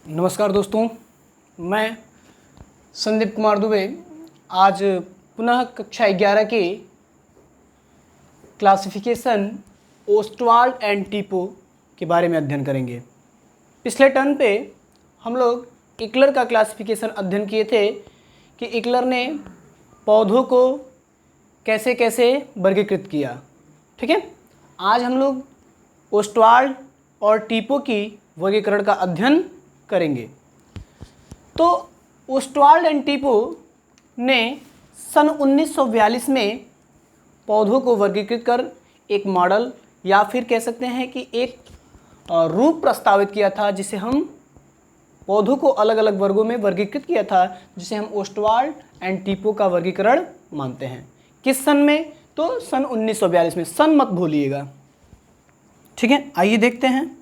नमस्कार दोस्तों, मैं संदीप कुमार दुबे आज पुनः कक्षा 11 के क्लासिफिकेशन ओस्टवाल्ड एंड टीपो के बारे में अध्ययन करेंगे। पिछले टर्न पे हम लोग इकलर का क्लासिफिकेशन अध्ययन किए थे कि इकलर ने पौधों को कैसे कैसे वर्गीकृत किया। ठीक है, आज हम लोग ओस्टवाल्ड और टीपो की वर्गीकरण का अध्ययन करेंगे। तो ओस्टवाल्ड एंड टीपो ने सन 1942 में पौधों को वर्गीकृत कर एक मॉडल या फिर कह सकते हैं कि एक रूप प्रस्तावित किया था, जिसे हम पौधों को अलग अलग वर्गों में वर्गीकृत किया था, जिसे हम ओस्टवाल्ड एंड टीपो का वर्गीकरण मानते हैं। किस सन में? तो सन 1942 में। सन मत भूलिएगा। ठीक है, आइए देखते हैं।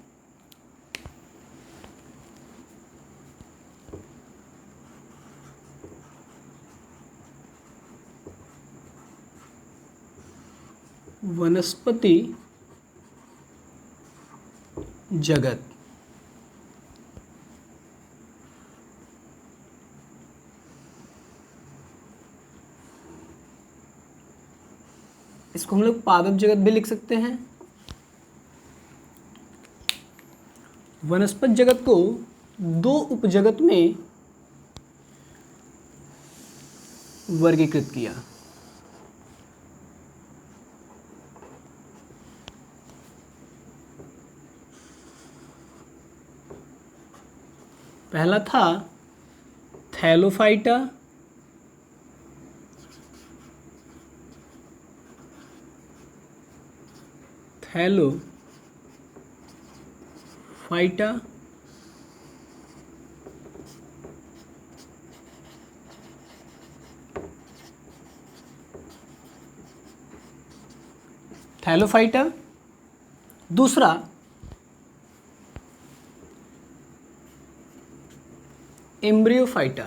वनस्पति जगत। इसको हम लोग पादप जगत भी लिख सकते हैं। वनस्पति जगत को दो उपजगत में वर्गीकृत किया। पहला था थैलोफाइटा, थैलोफाइटा, थैलोफाइटा। दूसरा एम्ब्रियोफाइटा,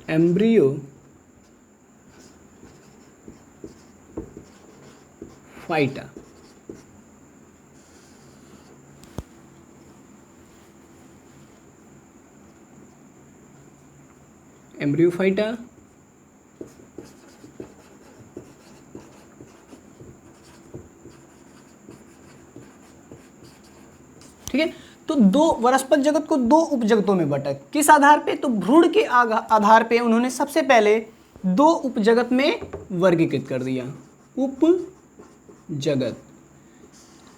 एम्ब्रियोफाइटा। एम्ब्रियोफाइटा ठीक है। तो दो वनस्पति जगत को दो उपजगतों में बांटा। किस आधार पे? तो भ्रूण के आधार पे उन्होंने सबसे पहले दो उपजगत में वर्गीकृत कर दिया। उपजगत,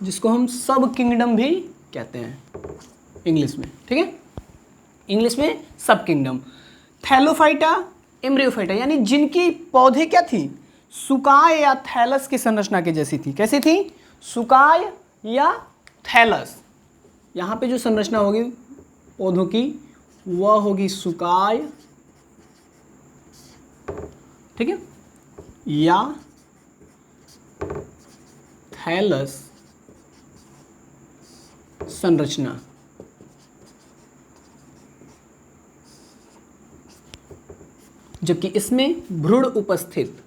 जिसको हम सब किंगडम भी कहते हैं इंग्लिश में। ठीक है, इंग्लिश में सब किंगडम। थैलोफाइटा, एम्ब्रियोफाइटा, यानी जिनकी पौधे क्या थी? सुकाय या थैलस की संरचना के जैसी थी। कैसी थी? सुकाय या थैलस। यहाँ पे जो संरचना होगी पौधों की वह होगी सुकाय, ठीक है, या थैलस संरचना। जबकि इसमें भ्रूण उपस्थित,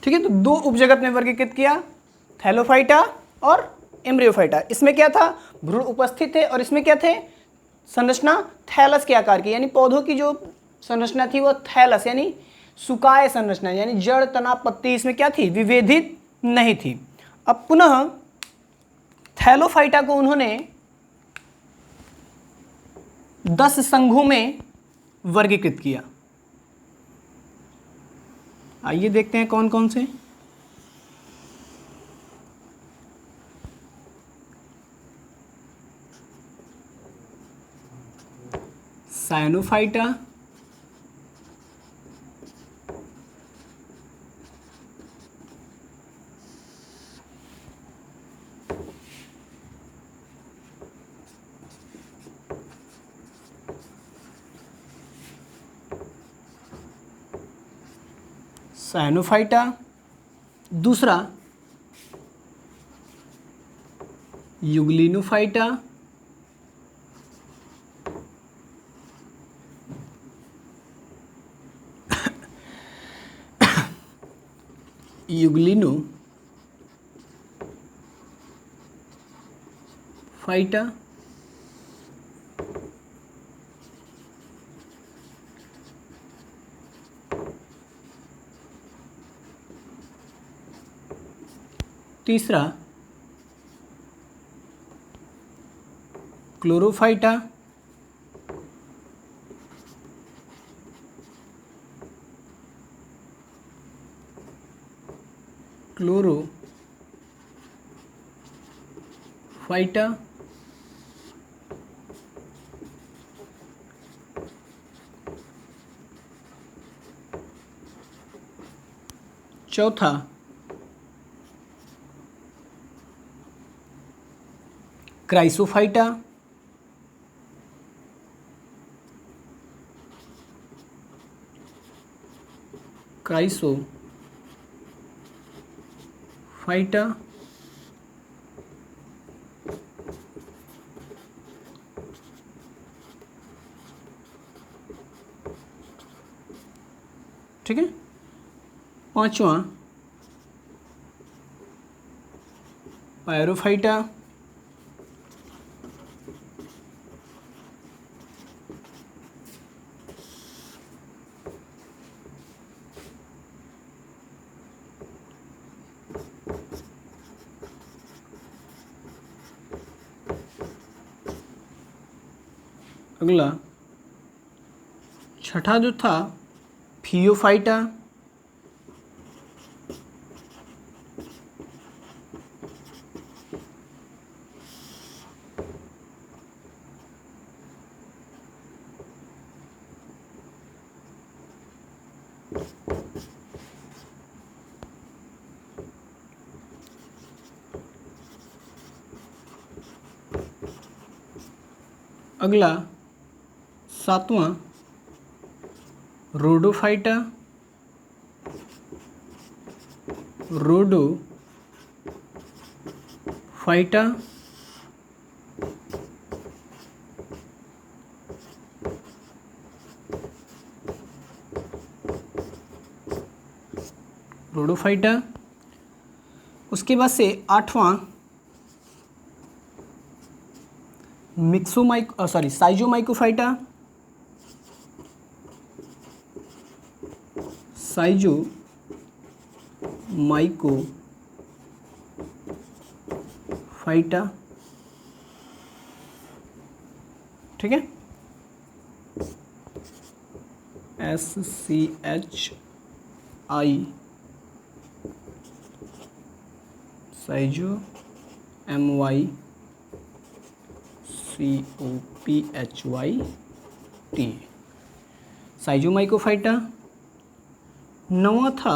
ठीक है। तो दो उपजगत में वर्गीकृत किया, थैलोफाइटा और एम्ब्रियोफाइटा। इसमें क्या था? भ्रूण उपस्थित थे और इसमें क्या थे? संरचना थैलस के आकार की, यानी पौधों की जो संरचना थी वो थैलस यानी सुकाय संरचना, यानी जड़, तना, पत्ती इसमें क्या थी? विभेदित नहीं थी। अब पुनः थैलोफाइटा को उन्होंने 10 संघों में वर्गीकृत किया। आइए देखते हैं कौन कौन से। साइनोफाइटा, साइनोफाइटा। दूसरा युगलिनोफाइटा, यूग्लिनो फाइटा, तीसरा क्लोरोफाइटा, क्लोरोफाइटा, चौथा क्राइसोफाइटा, क्राइसोफाइटा, ठीक है। पांचवा पायरोफाइटा, अगला छठा जो था फियोफाइटा, अगला सातवां रोडोफाइटा, रोडोफाइटा, रोडोफाइटा। उसके बाद से आठवां साइजोमाइकोफाइटा, साइजोमाइकोफाइटा, ठीक है, SCHI साइजो MYCOPHYT साइजोमाइकोफाइटा। नौवां था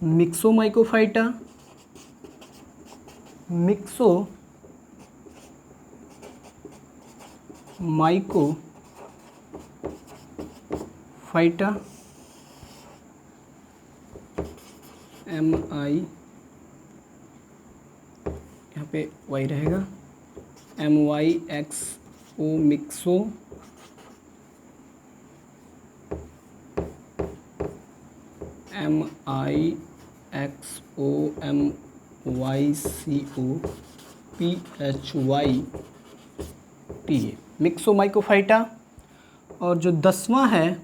मिक्सोमाइकोफाइटा, मिक्सोमाइकोफाइटा, MI यहाँ पे Y रहेगा, MYXO मिक्सो, MIXOMYCOPHYT मिक्सोमाइकोफाइटा। और जो 10वां है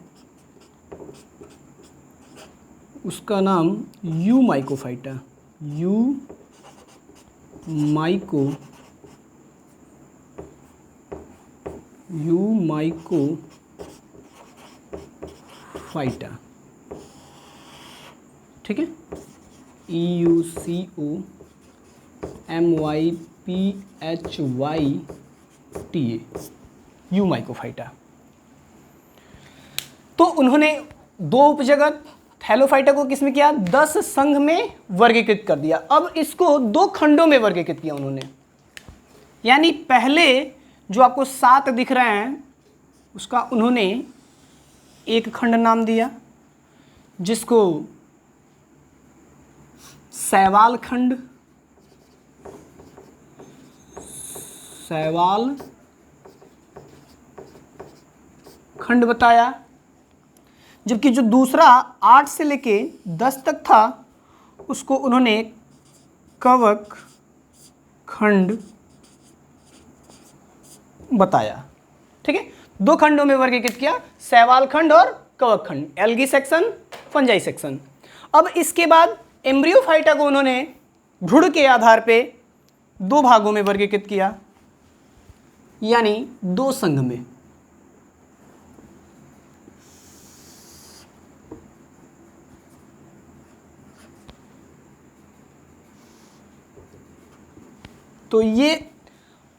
उसका नाम यू माइकोफाइटा, माइकोफाइटा, ठीक है, EUCOMYPHYTA यू माइकोफाइटा। तो उन्होंने दो उपजगत थैलोफाइटा को किसमें किया, 10 संघ में वर्गीकृत कर दिया। अब इसको 2 खंडों में वर्गीकृत किया उन्होंने, यानी पहले जो आपको 7 दिख रहे हैं उसका उन्होंने एक खंड नाम दिया जिसको शैवाल खंड, बताया। जबकि जो दूसरा 8 से लेके 10 तक था उसको उन्होंने कवक खंड बताया। ठीक है, दो खंडों में वर्गीकृत किया, शैवाल खंड और कवक खंड, एल्गी सेक्शन, फंजाई सेक्शन। अब इसके बाद एम्ब्रियोफाइटा को उन्होंने भ्रूण के आधार पे दो भागों में वर्गीकृत किया, यानी दो संघ में। तो ये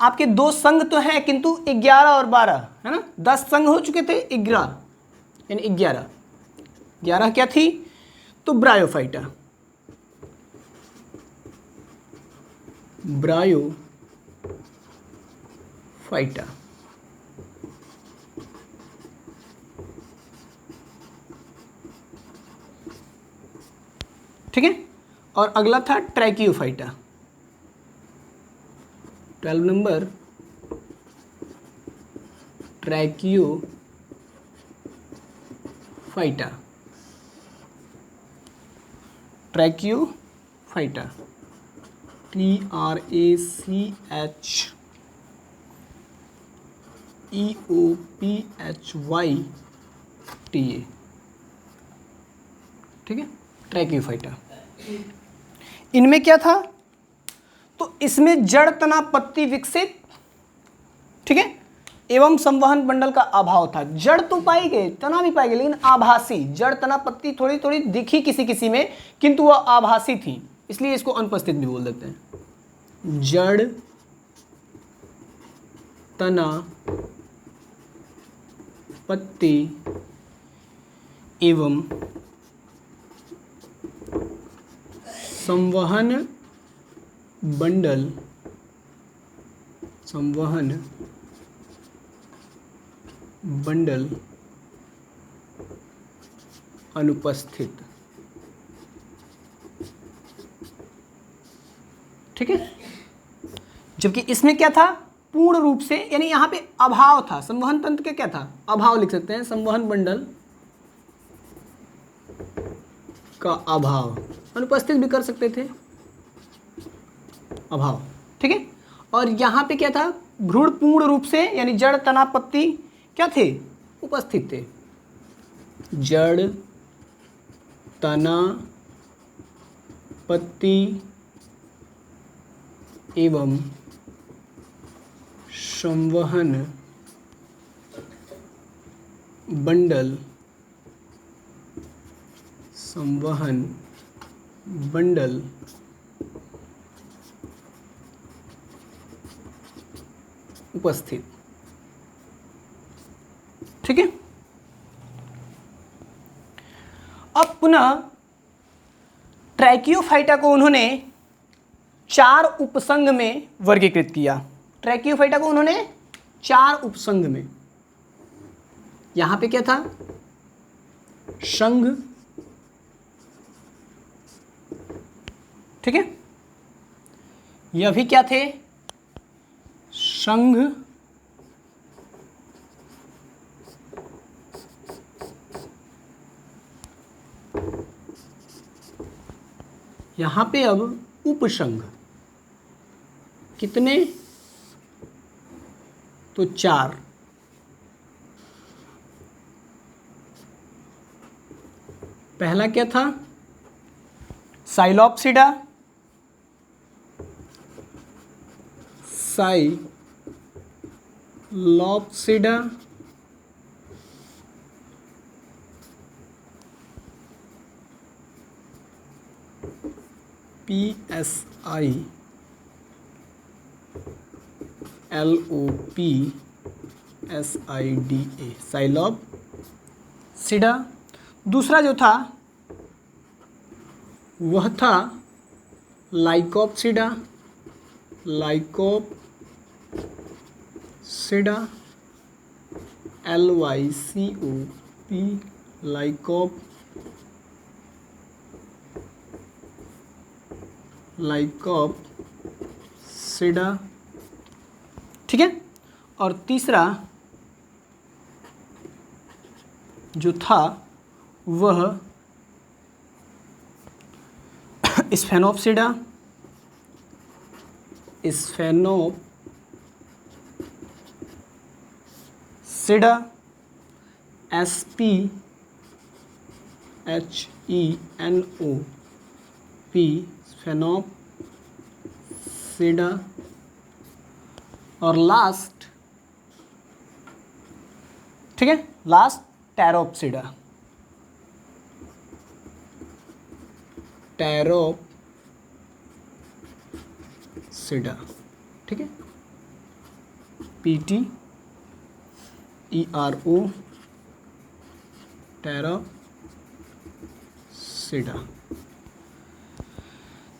आपके दो संघ तो हैं, किंतु 11 और 12 है ना, 10 संघ हो चुके थे, 11 यानी 11 क्या थी, तो ब्रायोफाइटा, ठीक है। और अगला था ट्रैकियोफाइटा, 12 नंबर ट्रैकियोफाइटा, TRACHEOPHYTA, ठीक है, ट्रैकियोफाइटा। इनमें क्या था, तो इसमें जड़ तना पत्ती विकसित, ठीक है, एवं संवहन मंडल का अभाव था। जड़ तो पाई गए, तना भी पाई गए, लेकिन आभासी, जड़ तना पत्ती थोड़ी थोड़ी दिखी किसी किसी में, किंतु वह आभासी थी, इसलिए इसको अनुपस्थित भी बोल देते हैं। जड़ तना पत्ती एवं संवहन बंडल अनुपस्थित, ठीक है। जबकि इसमें क्या था, पूर्ण रूप से, यानी यहां पे अभाव था, संवहन तंत्र के क्या था, अभाव लिख सकते हैं, संवहन बंडल का अभाव, अनुपस्थित भी कर सकते थे, अभाव, ठीक है। और यहां पे क्या था, भ्रूण पूर्ण रूप से, यानी जड़ तना पत्ती क्या थे, उपस्थित थे। जड़ तना पत्ती एवं संवहन बंडल उपस्थित, ठीक है। अब पुनः ट्रैकियोफाइटा को उन्होंने 4 उपसंघ में वर्गीकृत किया। ट्रैकियोफाइटा को उन्होंने 4 उपसंघ में, यहां पे क्या था, संघ, ठीक है, यह भी क्या थे, संघ, यहां पे अब उपसंघ कितने, तो 4। पहला क्या था, साइलॉप्सिडा, PSILOPSIDA, साइलॉप्सिडा। दूसरा जो था वह था लाइकोप्सिडा, LYCOP, लाइकोप्सिडा, ठीक है। और तीसरा जो था वह स्फेनोप्सिडा, स्फेनोप्सिडा, SPHENOP, स्फेनोप्सिडा, और लास्ट, ठीक है, लास्ट टेरोप्सिडा, टेरोप्सिडा, ठीक है, PTERO, टेरोप्सिडा।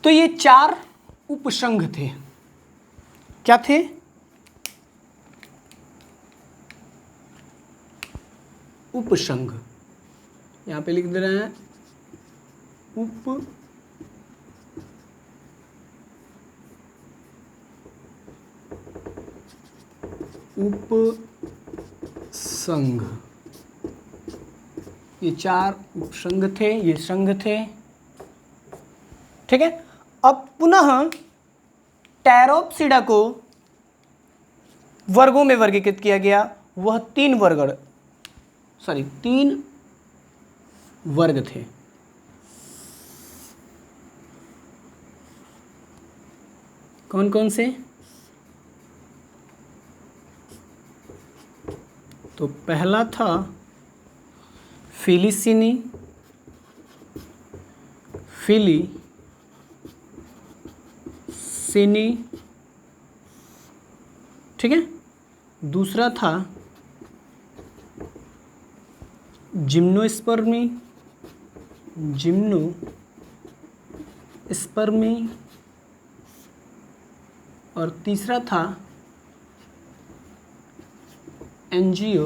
तो ये 4 उपसंघ थे। क्या थे? उपसंघ। यहां पे लिख दे रहे हैं उपसंघ। ये 4 उपसंघ थे, ये संघ थे, ठीक है। अब पुनः टेरोप्सिडा को वर्गों में वर्गीकृत किया गया। वह 3 वर्ग थे। कौन कौन से? तो पहला था फिलिसिनी, ठीक है। दूसरा था जिम्नोस्पर्मी, और तीसरा था एंजियो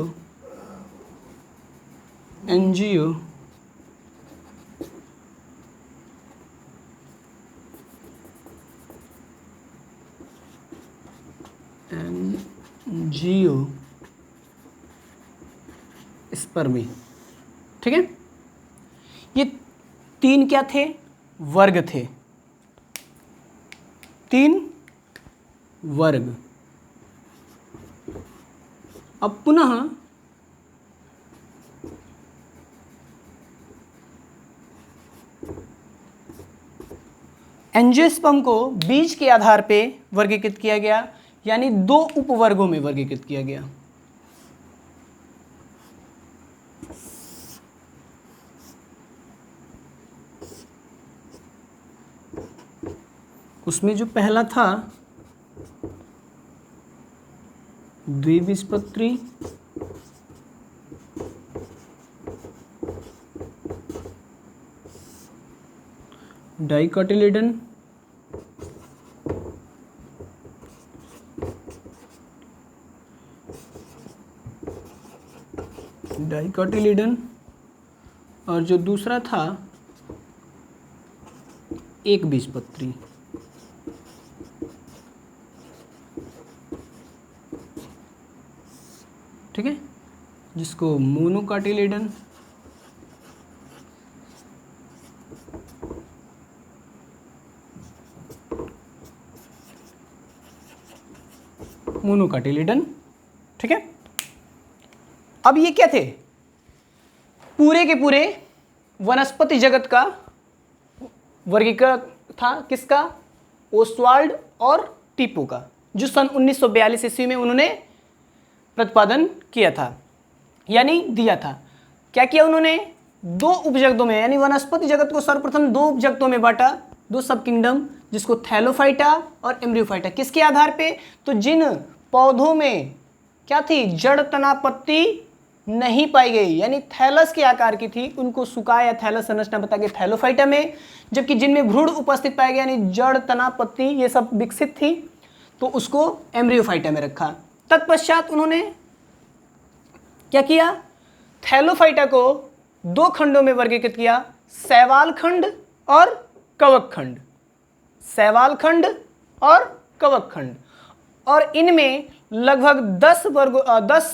स्पर्मी, ठीक है। ये 3 क्या थे? वर्ग थे, 3 वर्ग। अब पुनः एंजियोस्पर्म को बीज के आधार पे वर्गीकृत किया गया, यानी 2 उपवर्गों में वर्गीकृत किया गया। उसमें जो पहला था द्विबीजपत्री, डाइकोटिलेडन, और जो दूसरा था एक बीजपत्री, ठीक है, जिसको मोनोकाटिलेडन, ठीक है। अब ये क्या थे? पूरे के पूरे वनस्पति जगत का वर्गीकरण था। किसका? ओस्वाल्ड और टीपू का, जो सन 1942 ईस्वी में उन्होंने प्रतिपादन किया था, यानी दिया था। क्या किया उन्होंने? 2 उपजगतों में, यानी वनस्पति जगत को सर्वप्रथम 2 उपजगतों में बांटा, 2 सब किंगडम, जिसको थैलोफाइटा और एम्ब्रियोफाइटा। किसके आधार पे? तो जिन पौधों में क्या थी? जड़ तना पत्ती नहीं पाई गई, यानी थैलस के आकार की थी, उनको सुकाया या थैलस संरचना बता के थैलोफाइटा में। जबकि जिनमें भ्रूण उपस्थित पाया गया, यानी जड़ तना पत्ती ये सब विकसित थी, तो उसको एम्ब्रियोफाइटा में रखा। तत्पश्चात उन्होंने क्या किया? थैलोफाइटा को 2 खंडों में वर्गीकृत किया, शैवाल खंड और कवक खंड। शैवाल खंड और कवक खंड, और इनमें लगभग 10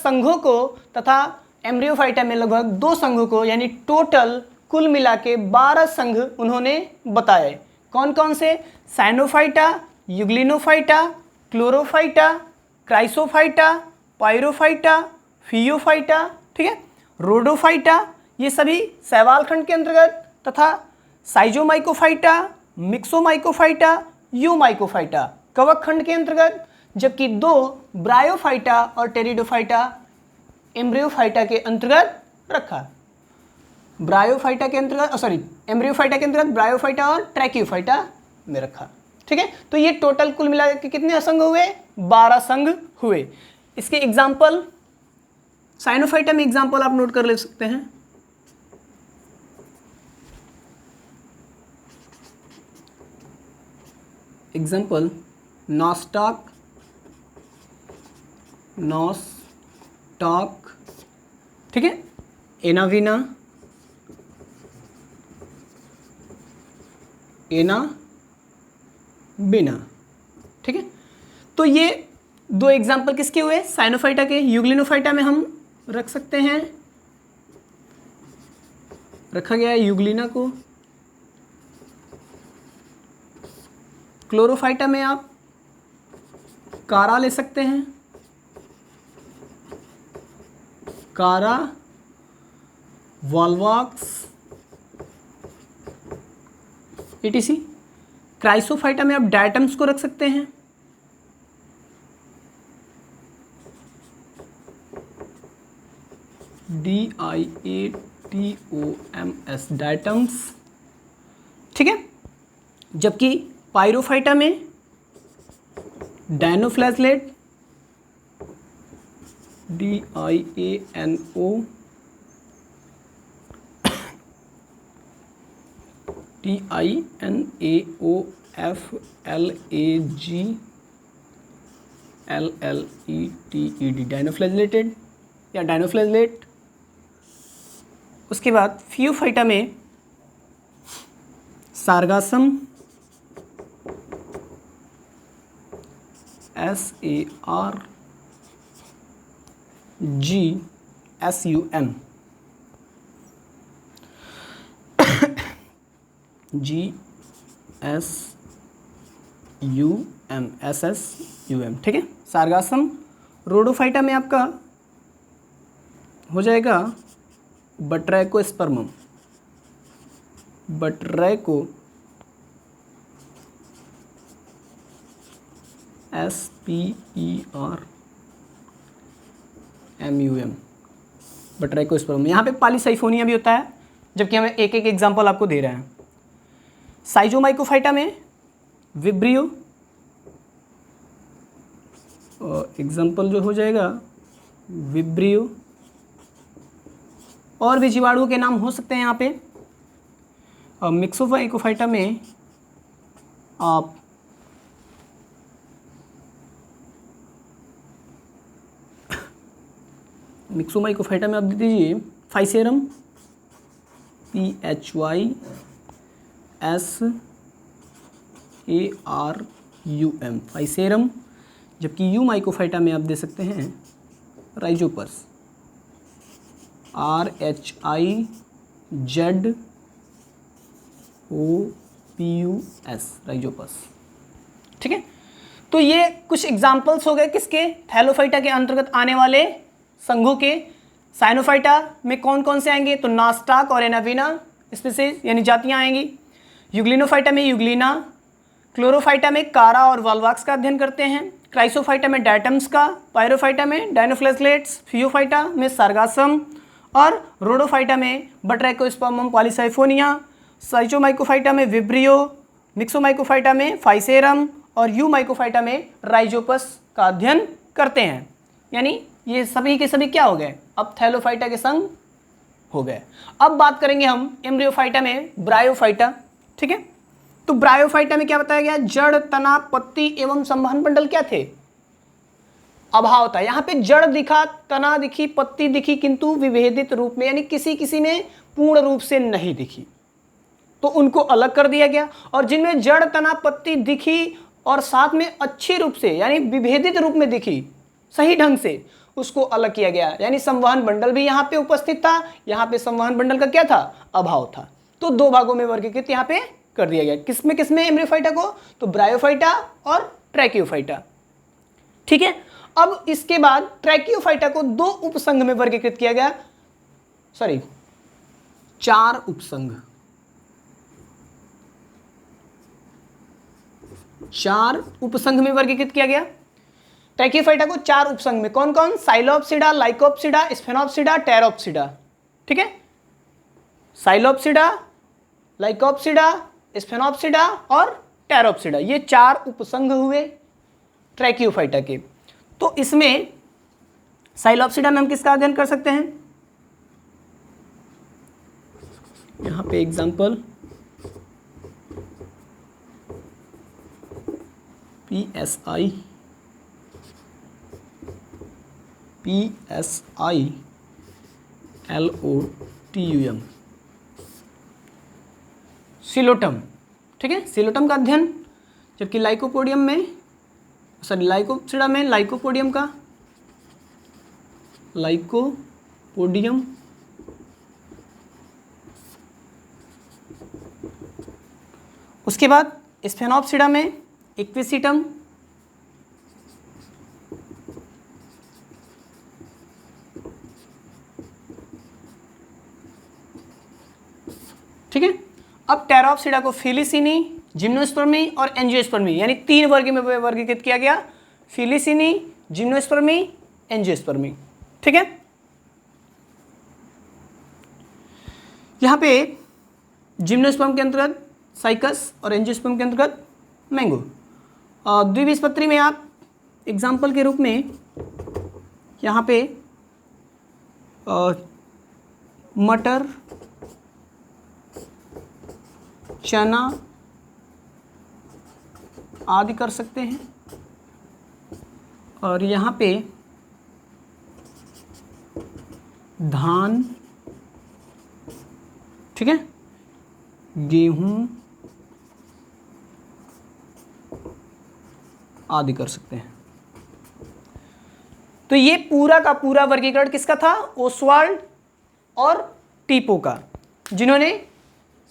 संघों को तथा एम्ब्रियोफाइटा में लगभग 2 संघों को, यानी टोटल कुल मिला के 12 संघ उन्होंने बताए। कौन कौन से? साइनोफाइटा, यूग्लिनोफाइटा, क्लोरोफाइटा, क्राइसोफाइटा, पायरोफाइटा, फियोफाइटा, ठीक है, रोडोफाइटा, ये सभी शैवाल खंड के अंतर्गत, तथा साइजोमाइकोफाइटा, मिक्सोमाइकोफाइटा, यूमाइकोफाइटा कवक खंड के अंतर्गत, जबकि 2 ब्रायोफाइटा और टेरिडोफाइटा एम्ब्रियोफाइटा के अंतर्गत रखा। ब्रायोफाइटा के अंतर्गत एम्ब्रियोफाइटा के अंतर्गत ब्रायोफाइटा और ट्रैकियोफाइटा में रखा। ठीक है, तो ये टोटल कुल मिला के कितने संघ हुए? 12 संघ हुए। इसके एग्जाम्पल, साइनोफाइटा में एग्जाम्पल आप नोट कर ले सकते हैं। एग्जाम्पल नॉस्टॉक, ठीक है, एनाविना, एनाबिना, ठीक है। तो ये 2 एग्जाम्पल किसके हुए? साइनोफाइटा के। यूग्लिनोफाइटा में हम रख सकते हैं, रखा गया है यूग्लिना को। क्लोरोफाइटा में आप कारा ले सकते हैं, कारा, वॉल्वॉक्स, etc। क्राइसोफाइटा में आप डायटम्स को रख सकते हैं, DIATOMS, डायटम्स, ठीक है। जबकि पायरोफाइटा में डायनोफ्लैजलेट, DIANO, DINAOFLAGLETED, डायनोफ्लैजलेटेड या डायनोफ्लैजलेट। उसके बाद फियोफाइटा में सारगासम, SARGSUM, SSUM, ठीक है, सारगासम। रोडोफाइटा में आपका हो जाएगा बट्रैकोस्पर्मम, SPERMUM, बट्रैकोस्पर्मम। यहाँ पे पॉलीसाइफोनिया भी होता है, जबकि हमें एक एक एग्जाम्पल आपको दे रहे हैं। साइजोमाइकोफाइटा में विब्रियो, एग्जाम्पल जो हो जाएगा विब्रियो। और भी जीवाणुओं के नाम हो सकते हैं यहाँ पे। मिक्सोमाइकोफाइटा में आप मिक्सोमाइकोफाइटा में आप दे दीजिए फाइसेरम, PHYSARUM, फाइसेरम। जबकि यू माइकोफाइटा में आप दे सकते हैं राइजोपस, RHIZOPUS, राइजोपस, ठीक है। तो ये कुछ एग्जाम्पल्स हो गए किसके? थैलोफाइटा के अंतर्गत आने वाले संघों के। साइनोफाइटा में कौन कौन से आएंगे? तो नॉस्टॉक और एनाविना स्पीसीज यानी जातियां आएंगी। यूग्लिनोफाइटा में यूग्लिना, क्लोरोफाइटा में कारा और वॉल्वॉक्स का अध्ययन करते हैं। क्राइसोफाइटा में डायटम्स का, पायरोफाइटा में डायनोफ्लैजलेट्स, फियोफाइटा में सारगासम और रोडोफाइटा में बट्रैकोस्पर्मम पॉलीसाइफोनिया, साइजोमाइकोफाइटा में विब्रियो, मिक्सोमाइकोफाइटा में फाइसेरम और यूमाइकोफाइटा में राइजोपस का अध्ययन करते हैं। यानी ये सभी के सभी क्या हो गए? अब थैलोफाइटा के संग हो गए। अब बात करेंगे हम एम्ब्रियोफाइटा में ब्रायोफाइटा, ठीक है। तो ब्रायोफाइटा में क्या बताया गया? जड़, तना, पत्ती एवं संवहन मंडल क्या थे? अभाव था। यहाँ पे जड़ दिखा, तना दिखी, पत्ती दिखी, किंतु विभेदित रूप में, यानी किसी किसी में पूर्ण रूप से नहीं दिखी, तो उनको अलग कर दिया गया। और जिनमें जड़, तना, पत्ती दिखी और साथ में अच्छी रूप से यानी विभेदित रूप में दिखी सही ढंग से, उसको अलग किया गया। यानी संवहन मंडल भी यहाँ पे उपस्थित था, यहाँ पे संवहन मंडल का क्या था? अभाव था। तो 2 भागों में वर्गीकृत यहाँ पे कर दिया गया। किसमें एम्ब्रियोफाइटा को? तो ब्रायोफाइटा और ट्रैकियोफाइटा। ठीक है, अब इसके बाद ट्रैकियोफाइटा को 2 उपसंघ में वर्गीकृत किया गया, 4 उपसंघ, 4 उपसंघ में वर्गीकृत किया गया ट्रैकियोफाइटा को। 4 उपसंघ में कौन कौन? साइलोप्सिडा, लाइकोप्सिडा, स्फेनोप्सिडा, टेरोप्सिडा। ठीक है, साइलोप्सिडा, लाइकोप्सिडा, स्फेनोप्सिडा और टेरोप्सिडा, ये 4 उपसंघ हुए ट्रैकियोफाइटा के। तो इसमें साइलोप्सिडा में हम किसका अध्ययन कर सकते हैं? यहां पे एग्जांपल PSI LOTUM, सिलोटम। ठीक है, सिलोटम का अध्ययन, जबकि लाइकोपोडियम में लाइकोप्सिडा में लाइकोपोडियम का, लाइकोपोडियम उसके बाद स्फेनोप्सिडा में इक्विसिटम, ठीक है। अब टेरोप्सिडा को फिलिसिनी, जिम्नोस्पर्मी और एंजियोस्पर्मी यानी 3 वर्ग में वर्गीकृत किया गया, फिलिसिनी, जिम्नोस्पर्मी, एंजियोस्पर्मी। ठीक है, यहां पे जिम्नोस्पर्म के अंतर्गत साइकस और एंजियोस्पर्म के अंतर्गत मैंगो। द्विबीजपत्री में आप एग्जाम्पल के रूप में यहाँ पे मटर, चना आदि कर सकते हैं, और यहाँ पे धान, ठीक है, गेहूं आदि कर सकते हैं। तो ये पूरा का पूरा वर्गीकरण किसका था? ओसवाल्ड और टीपो का, जिन्होंने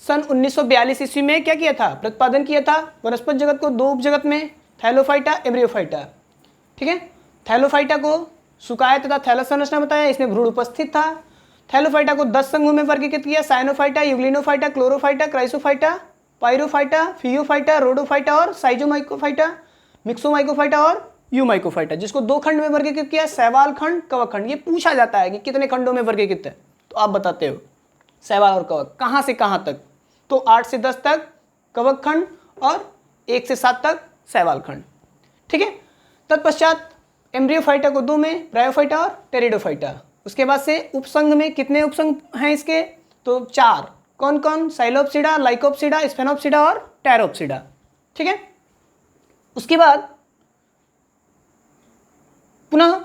सन 1942 ईस्वी में क्या किया था? प्रतिपादन किया था वनस्पति जगत को 2 उपजगत में, थैलोफाइटा, एम्ब्रियोफाइटा। ठीक है, थैलोफाइटा को सुकाया तथा थैलस संरचना बताया, इसमें भ्रूण उपस्थित था। थैलोफाइटा को 10 संघों में वर्गीकृत किया, साइनोफाइटा, यूग्लिनोफाइटा, क्लोरोफाइटा, क्राइसोफाइटा, पायरोफाइटा, फियोफाइटा, रोडोफाइटा और साइजोमाइकोफाइटा, मिक्सोमाइकोफाइटा और यूमाइकोफाइटा, जिसको 2 खंड में वर्गीकृत किया, शैवाल खंड, कवक खंड। ये पूछा जाता है कि कितने खंडों में वर्गीकृत है, तो आप बताते हो शैवाल और कवक, कहाँ से कहाँ तक? तो 8 से 10 तक कवक खंड और 1 से 7 तक शैवाल खंड। ठीक है, तत्पश्चात एम्ब्रियोफाइटा को 2 में, ब्रायोफाइटा और टेरिडोफाइटा। उसके बाद से उपसंघ में कितने उपसंघ हैं इसके? तो 4। कौन कौन? साइलोप्सिडा, लाइकोप्सिडा, स्फेनोप्सिडा और टेरोप्सिडा। ठीक है, उसके बाद पुनः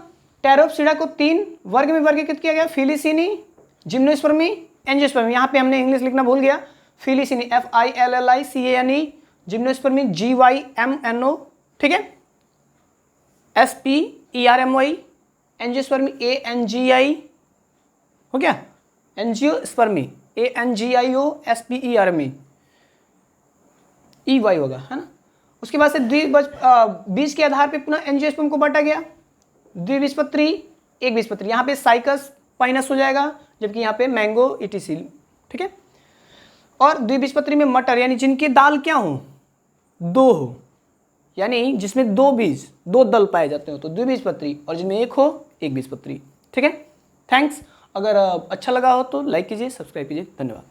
टेरोप्सिडा को 3 वर्ग में वर्गीकृत किया गया, फिलिसिनी, जिम्नोस्पर्मी, एंजियोस्पर्मी। यहाँ पे हमने इंग्लिश लिखना भूल गया, फिलिसिनी FILLICANE, जिम्नोस्पर्मी GYMNO, ठीक है, SPERMY, एंजियोस्पर्मी ANGI, हो गया, एंजियोस्पर्मी ANGIO SPERMY EY होगा, है ना। उसके बाद से बीज के आधार पे पुनः एंजियोस्पर्म को बांटा गया, द्विबीजपत्री, एक बीजपत्री। यहाँ पे साइकस पाइनस हो जाएगा, जबकि यहाँ पे मैंगो ETC, ठीक है। और द्विबीजपत्री में मटर, यानी जिनकी दाल क्या हो? 2 हो, यानी जिसमें 2 बीज, 2 दल पाए जाते हो तो द्विबीजपत्री, और जिनमें 1 हो, एक बीजपत्री। ठीक है, थैंक्स। अगर अच्छा लगा हो तो लाइक कीजिए, सब्सक्राइब कीजिए, धन्यवाद।